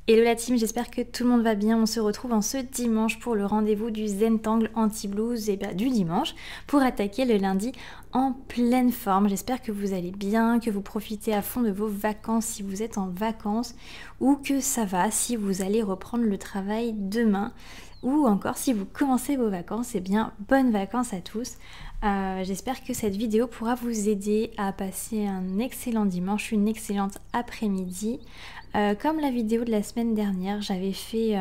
Hello la team, j'espère que tout le monde va bien. On se retrouve en ce dimanche pour le rendez-vous du Zentangle anti-blues et du dimanche pour attaquer le lundi en pleine forme. J'espère que vous allez bien, que vous profitez à fond de vos vacances si vous êtes en vacances ou que ça va si vous allez reprendre le travail demain ou encore si vous commencez vos vacances. Eh bien, bonnes vacances à tous. J'espère que cette vidéo pourra vous aider à passer un excellent dimanche, une excellente après-midi. Comme la vidéo de la semaine dernière, j'avais fait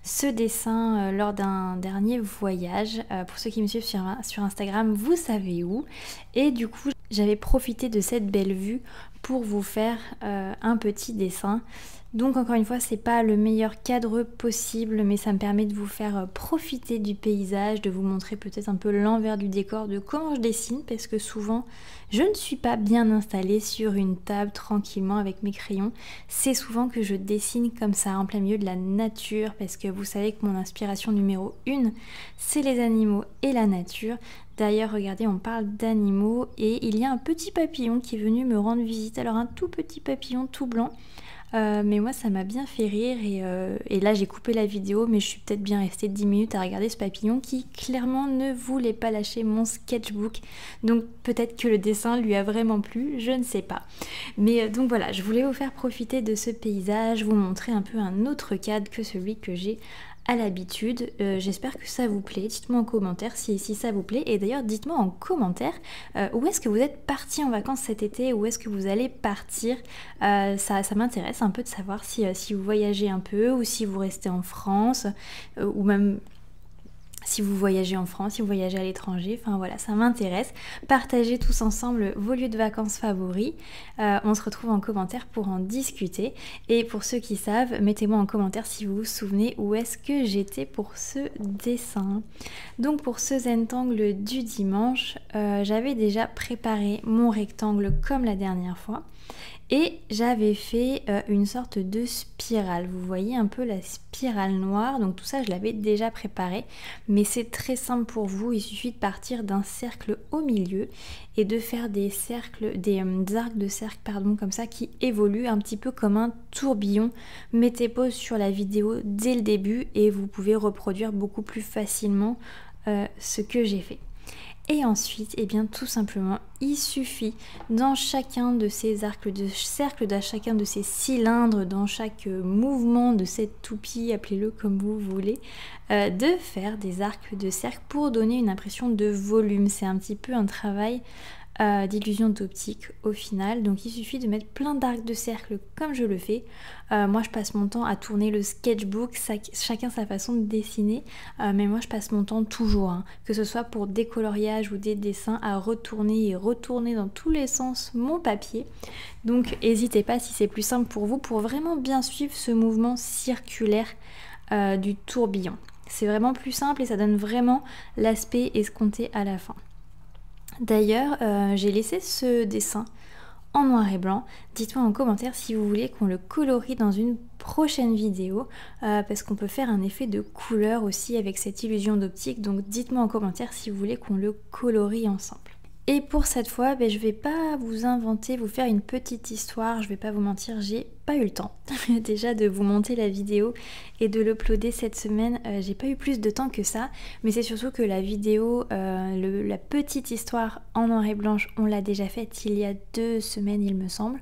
ce dessin lors d'un dernier voyage. Pour ceux qui me suivent sur Instagram, vous savez où. Et du coup, j'avais profité de cette belle vue pour vous faire un petit dessin. Donc encore une fois, c'est pas le meilleur cadre possible, mais ça me permet de vous faire profiter du paysage, de vous montrer peut-être un peu l'envers du décor de comment je dessine, parce que souvent je ne suis pas bien installée sur une table tranquillement avec mes crayons. C'est souvent que je dessine comme ça en plein milieu de la nature, parce que vous savez que mon inspiration numéro 1, c'est les animaux et la nature. D'ailleurs, regardez, on parle d'animaux et il y a un petit papillon qui est venu me rendre visite. Alors un tout petit papillon tout blanc. Mais moi ça m'a bien fait rire et là j'ai coupé la vidéo, mais je suis peut-être bien restée 10 minutes à regarder ce papillon qui clairement ne voulait pas lâcher mon sketchbook. Donc peut-être que le dessin lui a vraiment plu, je ne sais pas. Mais donc voilà, je voulais vous faire profiter de ce paysage, vous montrer un peu un autre cadre que celui que j'ai à l'habitude. J'espère que ça vous plaît. Dites-moi en commentaire si ça vous plaît. Et d'ailleurs, dites-moi en commentaire où est-ce que vous êtes parti en vacances cet été, où est-ce que vous allez partir. Ça m'intéresse un peu de savoir si vous voyagez un peu ou si vous restez en France ou même si vous voyagez en France, si vous voyagez à l'étranger, enfin voilà, ça m'intéresse. Partagez tous ensemble vos lieux de vacances favoris. On se retrouve en commentaire pour en discuter. Et pour ceux qui savent, mettez-moi en commentaire si vous vous souvenez où est-ce que j'étais pour ce dessin. Donc pour ce Zentangle du dimanche, j'avais déjà préparé mon rectangle comme la dernière fois. Et j'avais fait une sorte de spirale, vous voyez un peu la spirale noire, donc tout ça je l'avais déjà préparé, mais c'est très simple pour vous, il suffit de partir d'un cercle au milieu et de faire des cercles, des arcs de cercle pardon, comme ça qui évoluent un petit peu comme un tourbillon. Mettez pause sur la vidéo dès le début et vous pouvez reproduire beaucoup plus facilement ce que j'ai fait. Et ensuite, eh bien tout simplement, il suffit dans chacun de ces arcs de cercle, dans chacun de ces cylindres, dans chaque mouvement de cette toupie, appelez-le comme vous voulez, de faire des arcs de cercle pour donner une impression de volume. C'est un petit peu un travail d'illusion d'optique au final. Donc il suffit de mettre plein d'arcs de cercle comme je le fais. Moi je passe mon temps à tourner le sketchbook, chacun sa façon de dessiner, mais moi je passe mon temps toujours, hein, que ce soit pour des coloriages ou des dessins, à retourner et retourner dans tous les sens mon papier. Donc n'hésitez pas si c'est plus simple pour vous, pour vraiment bien suivre ce mouvement circulaire du tourbillon. C'est vraiment plus simple et ça donne vraiment l'aspect escompté à la fin. D'ailleurs, j'ai laissé ce dessin en noir et blanc. Dites-moi en commentaire si vous voulez qu'on le colorie dans une prochaine vidéo, parce qu'on peut faire un effet de couleur aussi avec cette illusion d'optique. Donc dites-moi en commentaire si vous voulez qu'on le colorie ensemble. Et pour cette fois, je vais pas vous inventer, vous faire une petite histoire, je vais pas vous mentir, j'ai pas eu le temps déjà de vous monter la vidéo et de l'uploader cette semaine. J'ai pas eu plus de temps que ça, mais c'est surtout que la vidéo, la petite histoire en noir et blanche, on l'a déjà faite il y a 2 semaines il me semble.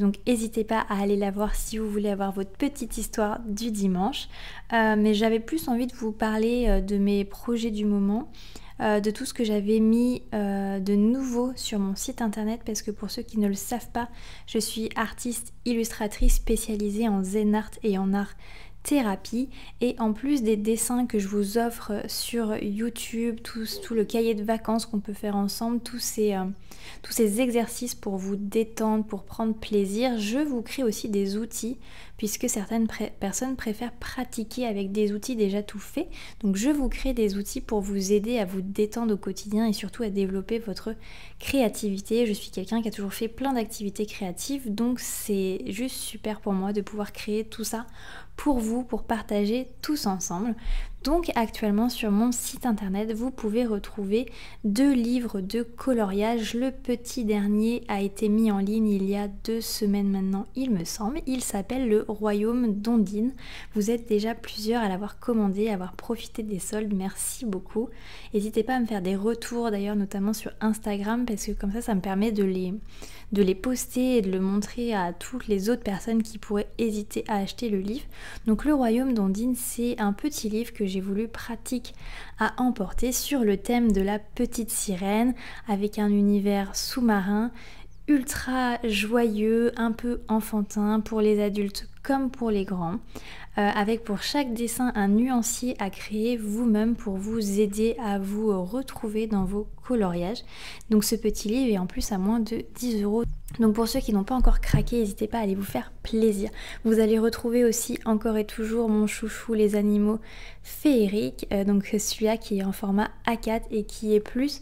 Donc n'hésitez pas à aller la voir si vous voulez avoir votre petite histoire du dimanche. Mais j'avais plus envie de vous parler de mes projets du moment. De tout ce que j'avais mis de nouveau sur mon site internet, parce que pour ceux qui ne le savent pas, je suis artiste illustratrice spécialisée en zen art et en art thérapie, et en plus des dessins que je vous offre sur YouTube, tout le cahier de vacances qu'on peut faire ensemble, tous ces exercices pour vous détendre, pour prendre plaisir, je vous crée aussi des outils, puisque certaines personnes préfèrent pratiquer avec des outils déjà tout faits. Donc je vous crée des outils pour vous aider à vous détendre au quotidien et surtout à développer votre créativité. Je suis quelqu'un qui a toujours fait plein d'activités créatives, donc c'est juste super pour moi de pouvoir créer tout ça pour vous, pour partager tous ensemble. Donc actuellement sur mon site internet, vous pouvez retrouver 2 livres de coloriage. Le petit dernier a été mis en ligne il y a 2 semaines maintenant, il me semble. Il s'appelle Le Royaume d'Ondine. Vous êtes déjà plusieurs à l'avoir commandé, à avoir profité des soldes. Merci beaucoup. N'hésitez pas à me faire des retours d'ailleurs, notamment sur Instagram, parce que comme ça me permet de les poster et de le montrer à toutes les autres personnes qui pourraient hésiter à acheter le livre. Donc Le Royaume d'Ondine, c'est un petit livre que j'ai voulu pratique à emporter sur le thème de la petite sirène, avec un univers sous-marin ultra joyeux, un peu enfantin pour les adultes comme pour les grands, avec pour chaque dessin un nuancier à créer vous-même pour vous aider à vous retrouver dans vos coloriages. Donc ce petit livre est en plus à moins de 10 €. Donc pour ceux qui n'ont pas encore craqué, n'hésitez pas à aller vous faire plaisir. Vous allez retrouver aussi encore et toujours mon chouchou les animaux féeriques, donc celui-là qui est en format A4 et qui est plus...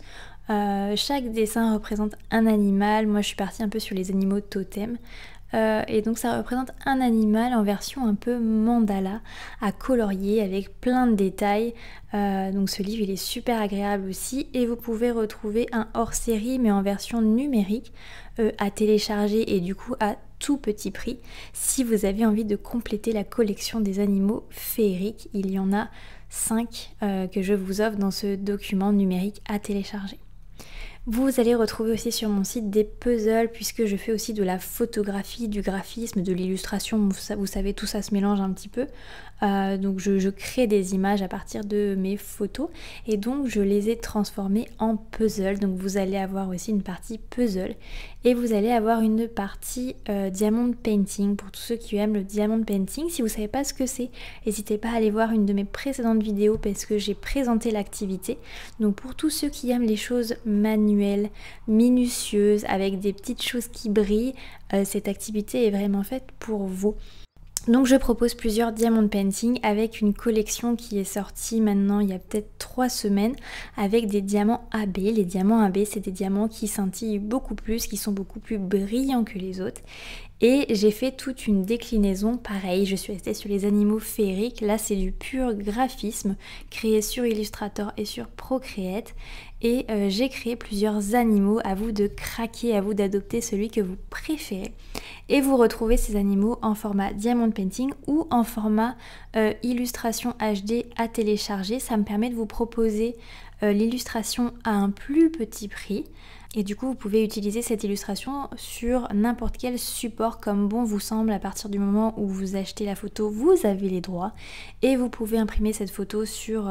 chaque dessin représente un animal. Moi je suis partie un peu sur les animaux totems. Et donc ça représente un animal en version un peu mandala à colorier avec plein de détails. Donc ce livre il est super agréable aussi, et vous pouvez retrouver un hors-série mais en version numérique à télécharger et du coup à tout petit prix si vous avez envie de compléter la collection des animaux féeriques. Il y en a 5 que je vous offre dans ce document numérique à télécharger. Vous allez retrouver aussi sur mon site des puzzles, puisque je fais aussi de la photographie, du graphisme, de l'illustration. Vous savez, tout ça se mélange un petit peu. Donc je crée des images à partir de mes photos et donc je les ai transformées en puzzle. Donc vous allez avoir aussi une partie puzzle et vous allez avoir une partie diamond painting pour tous ceux qui aiment le diamond painting. Si vous ne savez pas ce que c'est, n'hésitez pas à aller voir une de mes précédentes vidéos parce que j'ai présenté l'activité. Donc pour tous ceux qui aiment les choses manuelles, minutieuses, avec des petites choses qui brillent, cette activité est vraiment faite pour vous. Donc je propose plusieurs diamond painting avec une collection qui est sortie maintenant il y a peut-être 3 semaines avec des diamants AB. Les diamants AB, c'est des diamants qui scintillent beaucoup plus, qui sont beaucoup plus brillants que les autres. Et j'ai fait toute une déclinaison, pareil, je suis restée sur les animaux féeriques. Là c'est du pur graphisme créé sur Illustrator et sur Procreate. Et j'ai créé plusieurs animaux, à vous de craquer, à vous d'adopter celui que vous préférez. Et vous retrouvez ces animaux en format diamond painting ou en format illustration HD à télécharger. Ça me permet de vous proposer l'illustration à un plus petit prix. Et du coup, vous pouvez utiliser cette illustration sur n'importe quel support comme bon vous semble. À partir du moment où vous achetez la photo, vous avez les droits. Et vous pouvez imprimer cette photo sur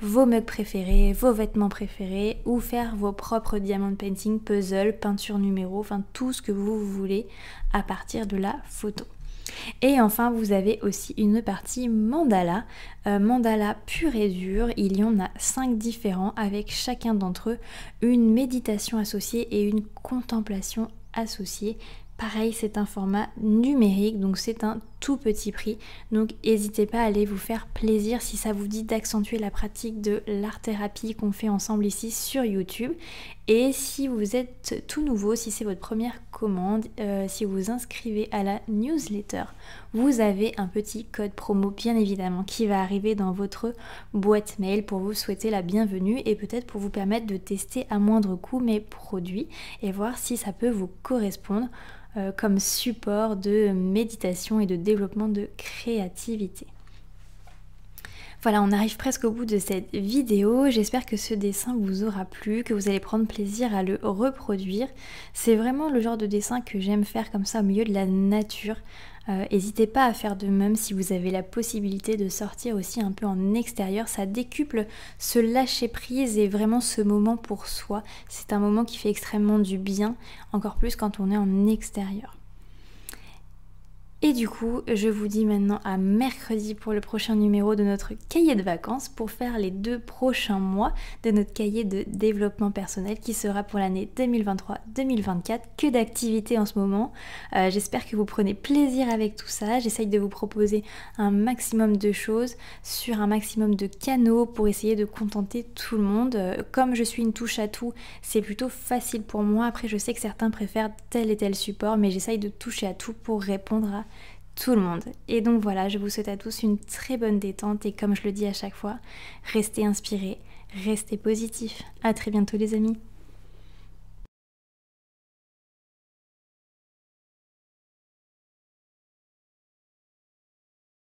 vos mugs préférés, vos vêtements préférés, ou faire vos propres diamond painting, puzzle, peinture numéro, enfin tout ce que vous voulez à partir de la photo. Et enfin vous avez aussi une partie mandala, mandala pur et dur. Il y en a 5 différents avec chacun d'entre eux une méditation associée et une contemplation associée. Pareil, c'est un format numérique, donc c'est un tout petit prix. Donc n'hésitez pas à aller vous faire plaisir si ça vous dit d'accentuer la pratique de l'art-thérapie qu'on fait ensemble ici sur YouTube. Et si vous êtes tout nouveau, si c'est votre première commande, si vous vous inscrivez à la newsletter, vous avez un petit code promo bien évidemment qui va arriver dans votre boîte mail pour vous souhaiter la bienvenue et peut-être pour vous permettre de tester à moindre coût mes produits et voir si ça peut vous correspondre comme support de méditation et de développement de créativité. Voilà, on arrive presque au bout de cette vidéo. J'espère que ce dessin vous aura plu, que vous allez prendre plaisir à le reproduire. C'est vraiment le genre de dessin que j'aime faire comme ça au milieu de la nature. N'hésitez pas à faire de même si vous avez la possibilité de sortir aussi un peu en extérieur. Ça décuple ce lâcher prise et vraiment ce moment pour soi. C'est un moment qui fait extrêmement du bien, encore plus quand on est en extérieur. Et du coup, je vous dis maintenant à mercredi pour le prochain numéro de notre cahier de vacances pour faire les 2 prochains mois de notre cahier de développement personnel qui sera pour l'année 2023-2024. Que d'activités en ce moment. J'espère que vous prenez plaisir avec tout ça. J'essaye de vous proposer un maximum de choses sur un maximum de canaux pour essayer de contenter tout le monde. Comme je suis une touche à tout, c'est plutôt facile pour moi. Après, je sais que certains préfèrent tel et tel support, mais j'essaye de toucher à tout pour répondre à tout le monde. Et donc voilà, je vous souhaite à tous une très bonne détente et comme je le dis à chaque fois, restez inspirés, restez positifs. À très bientôt les amis.